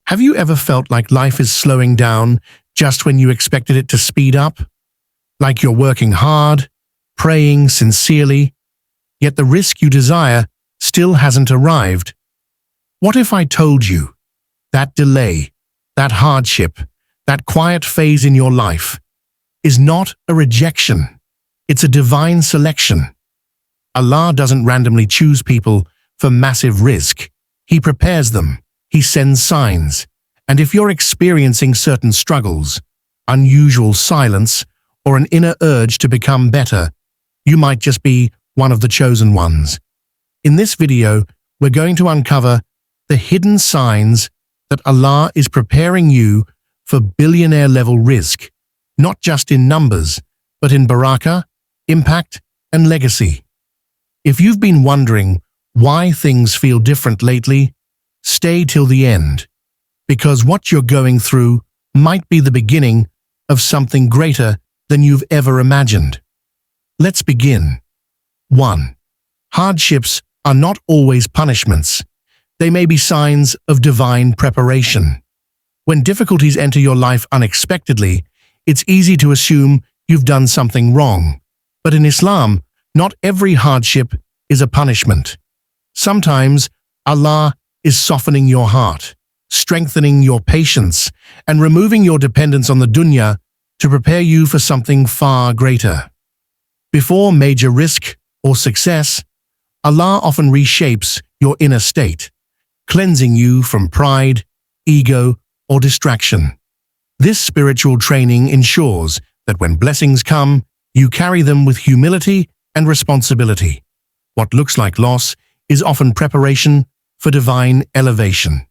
Have you ever felt like life is slowing down just when you expected it to speed up? Like you're working hard, praying sincerely, yet the rizq you desire still hasn't arrived? What if I told you that delay, that hardship, that quiet phase in your life is not a rejection, it's a divine selection? Allah doesn't randomly choose people for massive rizq. He prepares them. He sends signs. And if you're experiencing certain struggles, unusual silence, or an inner urge to become better, you might just be one of the chosen ones. In this video, we're going to uncover the hidden signs that Allah is preparing you for billionaire-level rizq, not just in numbers, but in barakah, impact, and legacy. If you've been wondering why things feel different lately, stay till the end, because what you're going through might be the beginning of something greater than you've ever imagined. Let's begin. 1. Hardships are not always punishments. They may be signs of divine preparation. When difficulties enter your life unexpectedly, it's easy to assume you've done something wrong. But in Islam, not every hardship is a punishment. Sometimes Allah is softening your heart, strengthening your patience, and removing your dependence on the dunya to prepare you for something far greater. Before major rizq or success, Allah often reshapes your inner state, cleansing you from pride, ego, or distraction. This spiritual training ensures that when blessings come, you carry them with humility and responsibility. What looks like loss is often preparation for divine elevation.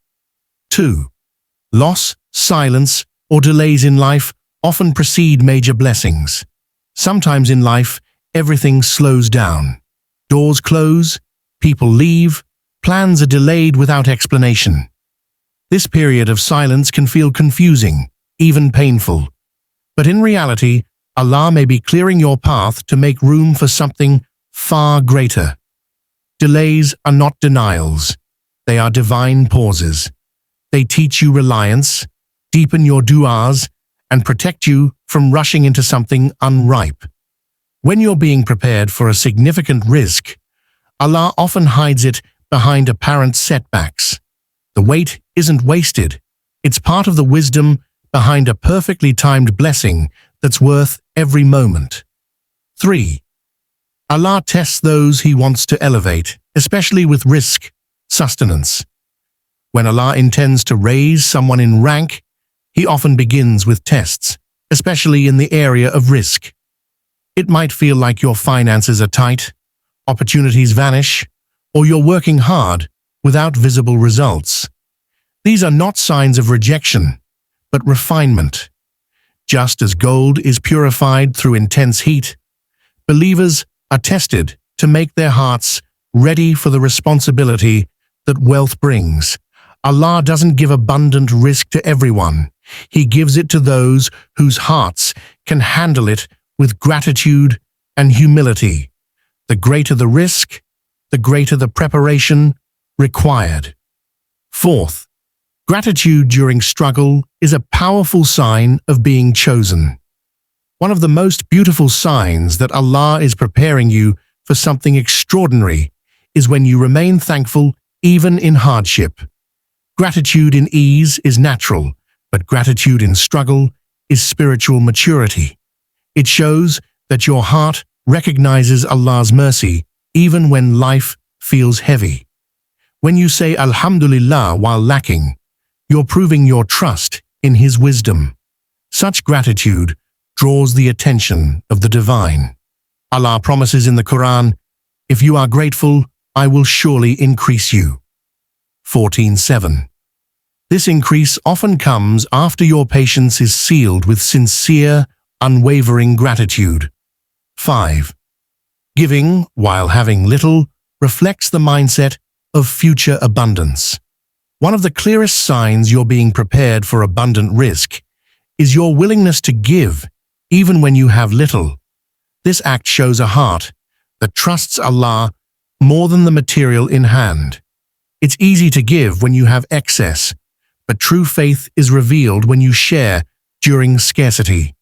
2. Loss, silence, or delays in life often precede major blessings. Sometimes in life, everything slows down. Doors close, people leave, plans are delayed without explanation. This period of silence can feel confusing, even painful. But in reality, Allah may be clearing your path to make room for something far greater. Delays are not denials. They are divine pauses. They teach you reliance, deepen your du'as, and protect you from rushing into something unripe. When you're being prepared for a significant rizq, Allah often hides it behind apparent setbacks. The wait isn't wasted. It's part of the wisdom behind a perfectly timed blessing that's worth every moment. 3. Allah tests those He wants to elevate, especially with rizq, sustenance. When Allah intends to raise someone in rank, He often begins with tests, especially in the area of rizq. It might feel like your finances are tight, opportunities vanish, or you're working hard without visible results. These are not signs of rejection, but refinement. Just as gold is purified through intense heat, believers are tested to make their hearts ready for the responsibility that wealth brings. Allah doesn't give abundant rizq to everyone. He gives it to those whose hearts can handle it with gratitude and humility. The greater the rizq, the greater the preparation required. 4th, gratitude during struggle is a powerful sign of being chosen. One of the most beautiful signs that Allah is preparing you for something extraordinary is when you remain thankful even in hardship. Gratitude in ease is natural, but gratitude in struggle is spiritual maturity. It shows that your heart recognizes Allah's mercy even when life feels heavy. When you say Alhamdulillah while lacking, you're proving your trust in His wisdom. Such gratitude draws the attention of the divine. Allah promises in the Quran, "If you are grateful, I will surely increase you." 14:7. This increase often comes after your patience is sealed with sincere, unwavering gratitude. 5. Giving, while having little, reflects the mindset of future abundance. One of the clearest signs you're being prepared for abundant rizq is your willingness to give, even when you have little. This act shows a heart that trusts Allah more than the material in hand. It's easy to give when you have excess, but true faith is revealed when you share during scarcity.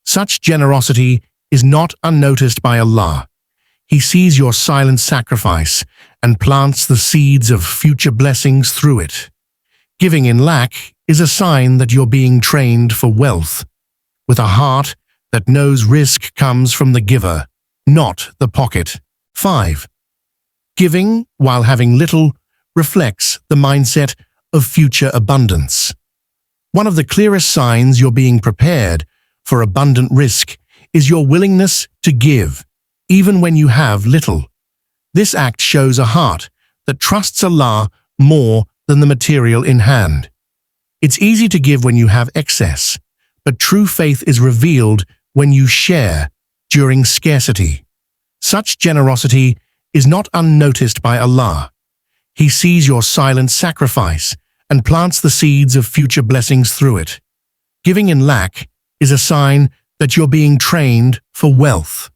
Such generosity is not unnoticed by Allah. He sees your silent sacrifice and plants the seeds of future blessings through it. Giving in lack is a sign that you're being trained for wealth, with a heart that knows risk comes from the giver, not the pocket. 5. Giving, while having little, reflects the mindset of future abundance. One of the clearest signs you're being prepared for abundant risk is your willingness to give, even when you have little. This act shows a heart that trusts Allah more than the material in hand. It's easy to give when you have excess, but true faith is revealed when you share during scarcity. Such generosity is not unnoticed by Allah. He sees your silent sacrifice and plants the seeds of future blessings through it. Giving in lack is a sign that you're being trained for wealth,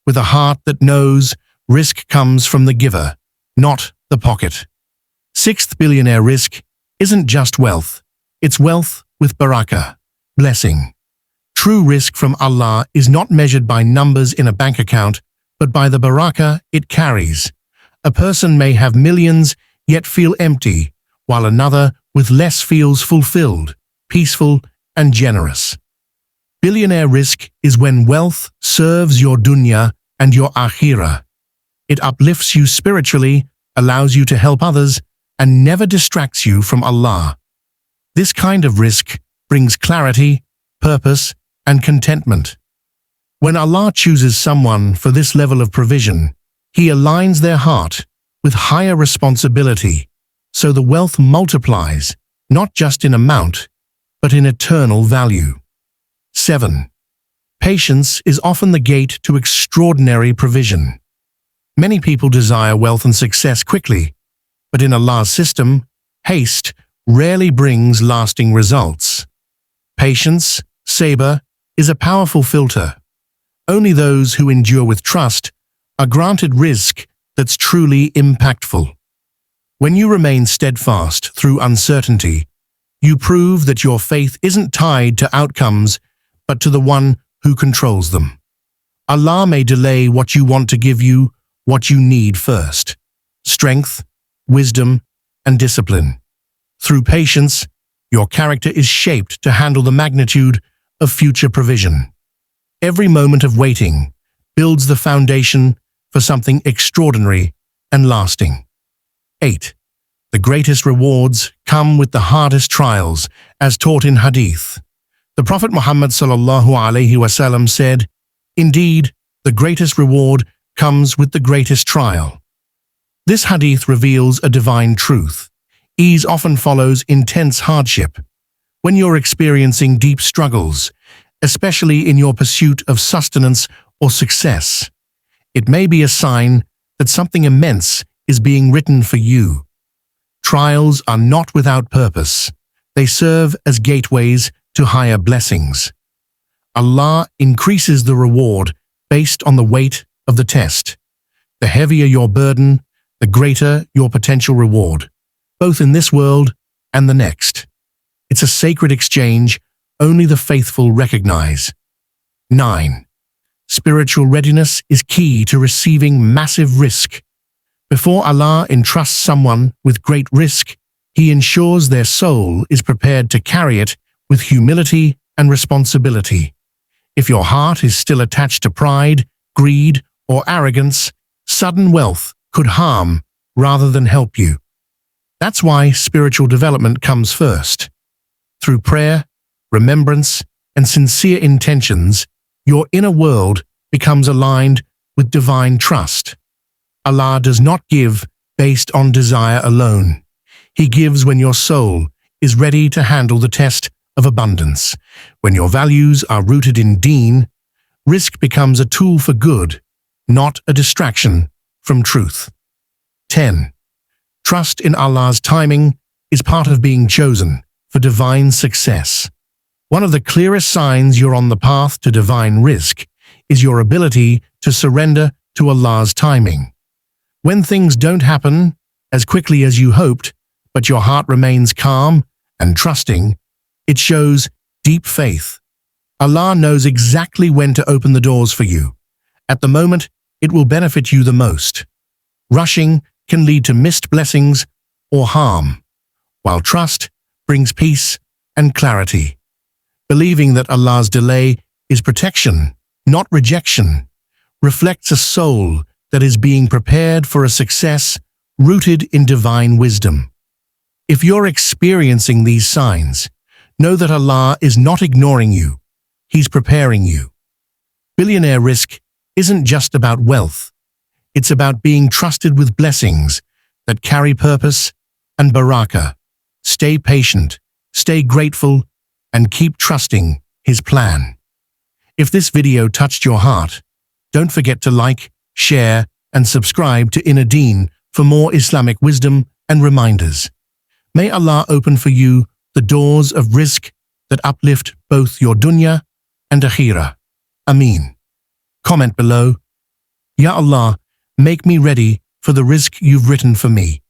with a heart that knows risk comes from the giver, not the pocket. 6th, Billionaire Rizq isn't just wealth, it's wealth with Barakah, blessing. True risk from Allah is not measured by numbers in a bank account, but by the Barakah it carries. A person may have millions yet feel empty, while another with less feels fulfilled, peaceful, and generous. Billionaire Rizq is when wealth serves your dunya and your akhirah. It uplifts you spiritually, allows you to help others, and never distracts you from Allah. This kind of rizq brings clarity, purpose, and contentment. When Allah chooses someone for this level of provision, He aligns their heart with higher responsibility, so the wealth multiplies, not just in amount, but in eternal value. 7. Patience is often the gate to extraordinary provision. Many people desire wealth and success quickly, but in Allah's system, haste rarely brings lasting results. Patience, sabr, is a powerful filter. Only those who endure with trust are granted rizq that's truly impactful. When you remain steadfast through uncertainty, you prove that your faith isn't tied to outcomes, but to the one who controls them. Allah may delay what you want to give you what you need first: strength, wisdom, and discipline. Through patience, your character is shaped to handle the magnitude of future provision. Every moment of waiting builds the foundation for something extraordinary and lasting. 8. The greatest rewards come with the hardest trials, as taught in Hadith. The Prophet Muhammad ﷺ said, "Indeed, the greatest reward comes with the greatest trial." This hadith reveals a divine truth. Ease often follows intense hardship. When you're experiencing deep struggles, especially in your pursuit of sustenance or success, it may be a sign that something immense is being written for you. Trials are not without purpose. They serve as gateways to higher blessings. Allah increases the reward based on the weight of the test. The heavier your burden, the greater your potential reward, both in this world and the next. It's a sacred exchange only the faithful recognize. 9. Spiritual readiness is key to receiving massive rizq. Before Allah entrusts someone with great rizq, He ensures their soul is prepared to carry it with humility and responsibility. If your heart is still attached to pride, greed, or arrogance, sudden wealth could harm rather than help you. That's why spiritual development comes first. Through prayer, remembrance, and sincere intentions, your inner world becomes aligned with divine trust. Allah does not give based on desire alone. He gives when your soul is ready to handle the test of abundance. When your values are rooted in Deen, rizq becomes a tool for good, not a distraction from truth. 10. Trust in Allah's timing is part of being chosen for divine success. One of the clearest signs you're on the path to divine rizq is your ability to surrender to Allah's timing. When things don't happen as quickly as you hoped, but your heart remains calm and trusting, it shows deep faith. Allah knows exactly when to open the doors for you, at the moment it will benefit you the most. Rushing can lead to missed blessings or harm, while trust brings peace and clarity. Believing that Allah's delay is protection, not rejection, reflects a soul that is being prepared for a success rooted in divine wisdom. If you're experiencing these signs, know that Allah is not ignoring you. He's preparing you. Billionaire Rizq isn't just about wealth. It's about being trusted with blessings that carry purpose and barakah. Stay patient, stay grateful, and keep trusting His plan. If this video touched your heart, don't forget to like, share, and subscribe to Inner Deen for more Islamic wisdom and reminders. May Allah open for you the doors of rizq that uplift both your dunya and akhirah. Ameen. Comment below, Ya Allah, make me ready for the rizq you've written for me.